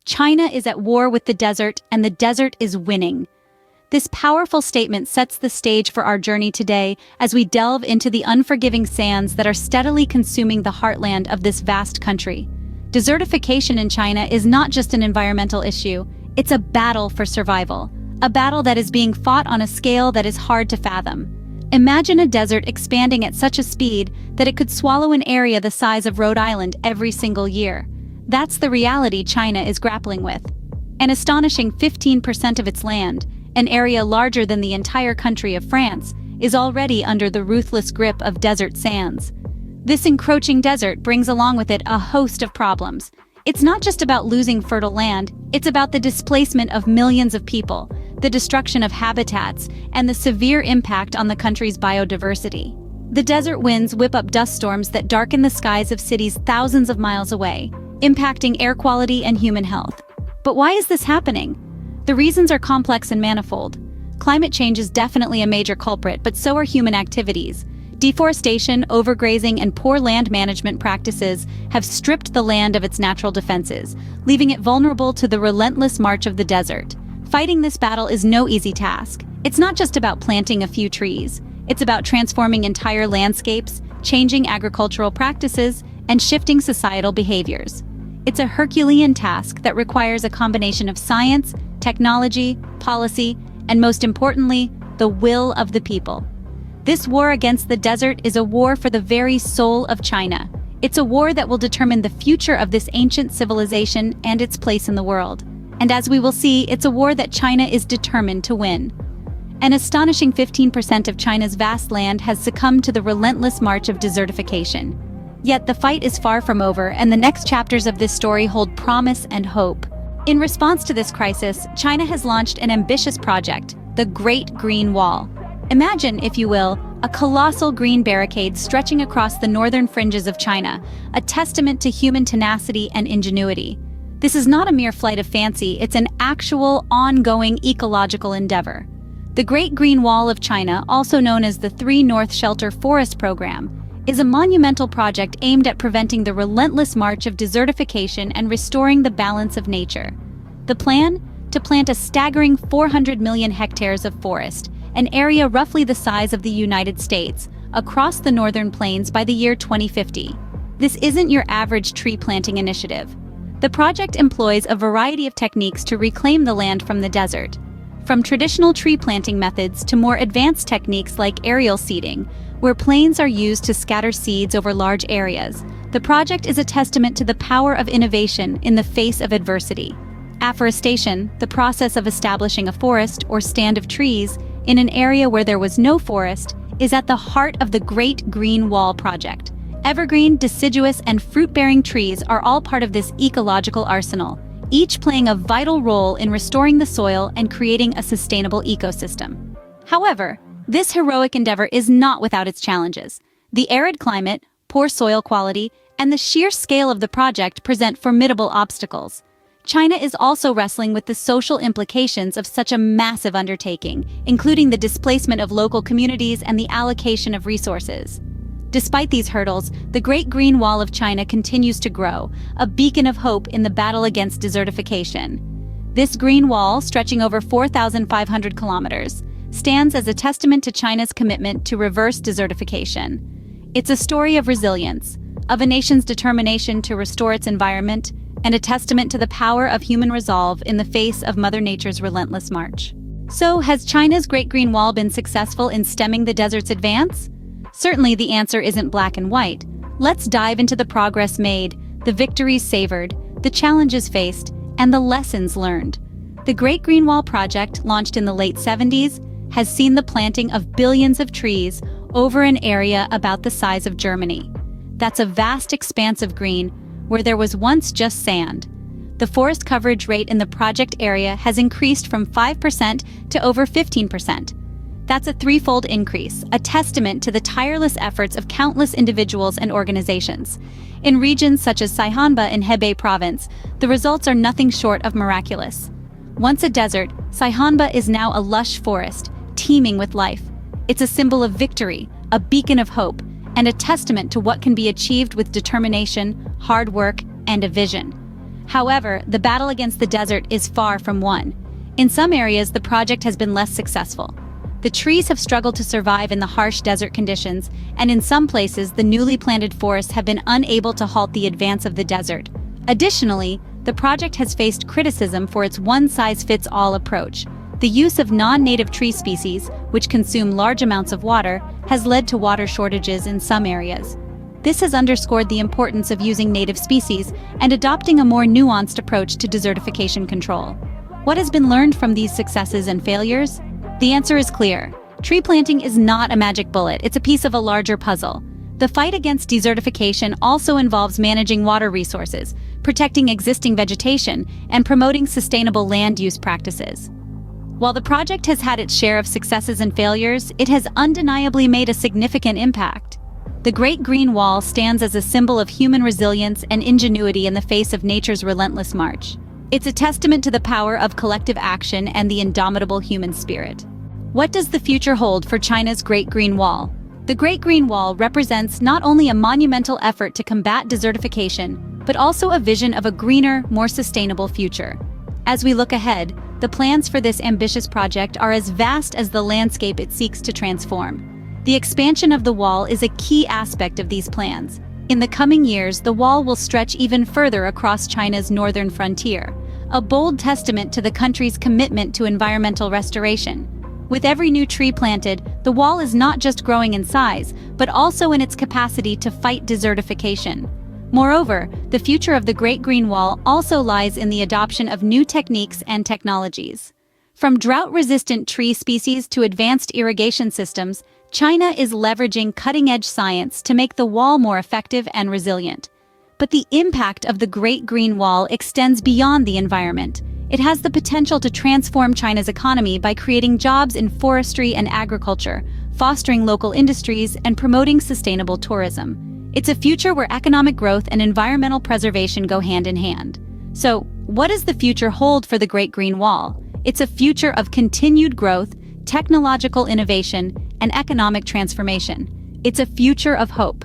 China is at war with the desert, and the desert is winning. This powerful statement sets the stage for our journey today as we delve into the unforgiving sands that are steadily consuming the heartland of this vast country. Desertification in China is not just an environmental issue, it's a battle for survival, a battle that is being fought on a scale that is hard to fathom. Imagine a desert expanding at such a speed that it could swallow an area the size of Rhode Island every single year. That's the reality China is grappling with. An astonishing 15% of its land, an area larger than the entire country of France, is already under the ruthless grip of desert sands. This encroaching desert brings along with it a host of problems. It's not just about losing fertile land, it's about the displacement of millions of people, the destruction of habitats, and the severe impact on the country's biodiversity. The desert winds whip up dust storms that darken the skies of cities thousands of miles away, impacting air quality and human health. But why is this happening? The reasons are complex and manifold. Climate change is definitely a major culprit, but so are human activities. Deforestation, overgrazing, and poor land management practices have stripped the land of its natural defenses, leaving it vulnerable to the relentless march of the desert. Fighting this battle is no easy task. It's not just about planting a few trees. It's about transforming entire landscapes, changing agricultural practices, and shifting societal behaviors. It's a Herculean task that requires a combination of science, technology, policy, and most importantly, the will of the people. This war against the desert is a war for the very soul of China. It's a war that will determine the future of this ancient civilization and its place in the world. And as we will see, it's a war that China is determined to win. An astonishing 15% of China's vast land has succumbed to the relentless march of desertification. Yet the fight is far from over, and the next chapters of this story hold promise and hope. In response to this crisis, China has launched an ambitious project, the Great Green Wall. Imagine, if you will, a colossal green barricade stretching across the northern fringes of China, a testament to human tenacity and ingenuity. This is not a mere flight of fancy, it's an actual, ongoing ecological endeavor. The Great Green Wall of China, also known as the 3 North Shelter Forest Program, is a monumental project aimed at preventing the relentless march of desertification and restoring the balance of nature. The plan? To plant a staggering 400 million hectares of forest, an area roughly the size of the United States, across the northern plains by the year 2050. This isn't your average tree planting initiative. The project employs a variety of techniques to reclaim the land from the desert, from traditional tree planting methods to more advanced techniques like aerial seeding, where planes are used to scatter seeds over large areas. The project is a testament to the power of innovation in the face of adversity. Afforestation, the process of establishing a forest or stand of trees in an area where there was no forest, is at the heart of the Great Green Wall project. Evergreen, deciduous, and fruit-bearing trees are all part of this ecological arsenal, each playing a vital role in restoring the soil and creating a sustainable ecosystem. However, this heroic endeavor is not without its challenges. The arid climate, poor soil quality, and the sheer scale of the project present formidable obstacles. China is also wrestling with the social implications of such a massive undertaking, including the displacement of local communities and the allocation of resources. Despite these hurdles, the Great Green Wall of China continues to grow, a beacon of hope in the battle against desertification. This green wall, stretching over 4,500 kilometers, stands as a testament to China's commitment to reverse desertification. It's a story of resilience, of a nation's determination to restore its environment, and a testament to the power of human resolve in the face of Mother Nature's relentless march. So, has China's Great Green Wall been successful in stemming the desert's advance? Certainly the answer isn't black and white. Let's dive into the progress made, the victories savored, the challenges faced, and the lessons learned. The Great Green Wall project, launched in the late 70s, has seen the planting of billions of trees over an area about the size of Germany. That's a vast expanse of green where there was once just sand. The forest coverage rate in the project area has increased from 5% to over 15%. That's a threefold increase, a testament to the tireless efforts of countless individuals and organizations. In regions such as Saihanba in Hebei province, the results are nothing short of miraculous. Once a desert, Saihanba is now a lush forest, teeming with life. It's a symbol of victory, a beacon of hope, and a testament to what can be achieved with determination, hard work, and a vision. However, the battle against the desert is far from won. In some areas, the project has been less successful. The trees have struggled to survive in the harsh desert conditions, and in some places, the newly planted forests have been unable to halt the advance of the desert. Additionally, the project has faced criticism for its one-size-fits-all approach. The use of non-native tree species, which consume large amounts of water, has led to water shortages in some areas. This has underscored the importance of using native species and adopting a more nuanced approach to desertification control. What has been learned from these successes and failures? The answer is clear. Tree planting is not a magic bullet, it's a piece of a larger puzzle. The fight against desertification also involves managing water resources, protecting existing vegetation, and promoting sustainable land use practices. While the project has had its share of successes and failures, it has undeniably made a significant impact. The Great Green Wall stands as a symbol of human resilience and ingenuity in the face of nature's relentless march. It's a testament to the power of collective action and the indomitable human spirit. What does the future hold for China's Great Green Wall? The Great Green Wall represents not only a monumental effort to combat desertification, but also a vision of a greener, more sustainable future. As we look ahead, the plans for this ambitious project are as vast as the landscape it seeks to transform. The expansion of the wall is a key aspect of these plans. In the coming years, the wall will stretch even further across China's northern frontier, a bold testament to the country's commitment to environmental restoration. With every new tree planted, the wall is not just growing in size, but also in its capacity to fight desertification. Moreover, the future of the Great Green Wall also lies in the adoption of new techniques and technologies. From drought-resistant tree species to advanced irrigation systems, China is leveraging cutting-edge science to make the wall more effective and resilient. But the impact of the Great Green Wall extends beyond the environment. It has the potential to transform China's economy by creating jobs in forestry and agriculture, fostering local industries, and promoting sustainable tourism. It's a future where economic growth and environmental preservation go hand in hand. So, what does the future hold for the Great Green Wall? It's a future of continued growth, technological innovation, and economic transformation. It's a future of hope.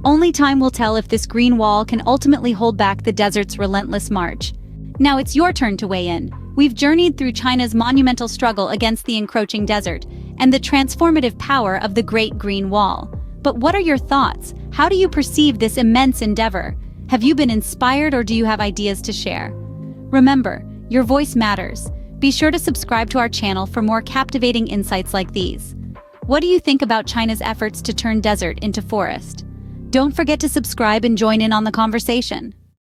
Only time will tell if this green wall can ultimately hold back the desert's relentless march. Now it's your turn to weigh in. We've journeyed through China's monumental struggle against the encroaching desert and the transformative power of the Great Green Wall. But what are your thoughts? How do you perceive this immense endeavor? Have you been inspired or do you have ideas to share? Remember, your voice matters. Be sure to subscribe to our channel for more captivating insights like these. What do you think about China's efforts to turn desert into forest? Don't forget to subscribe and join in on the conversation.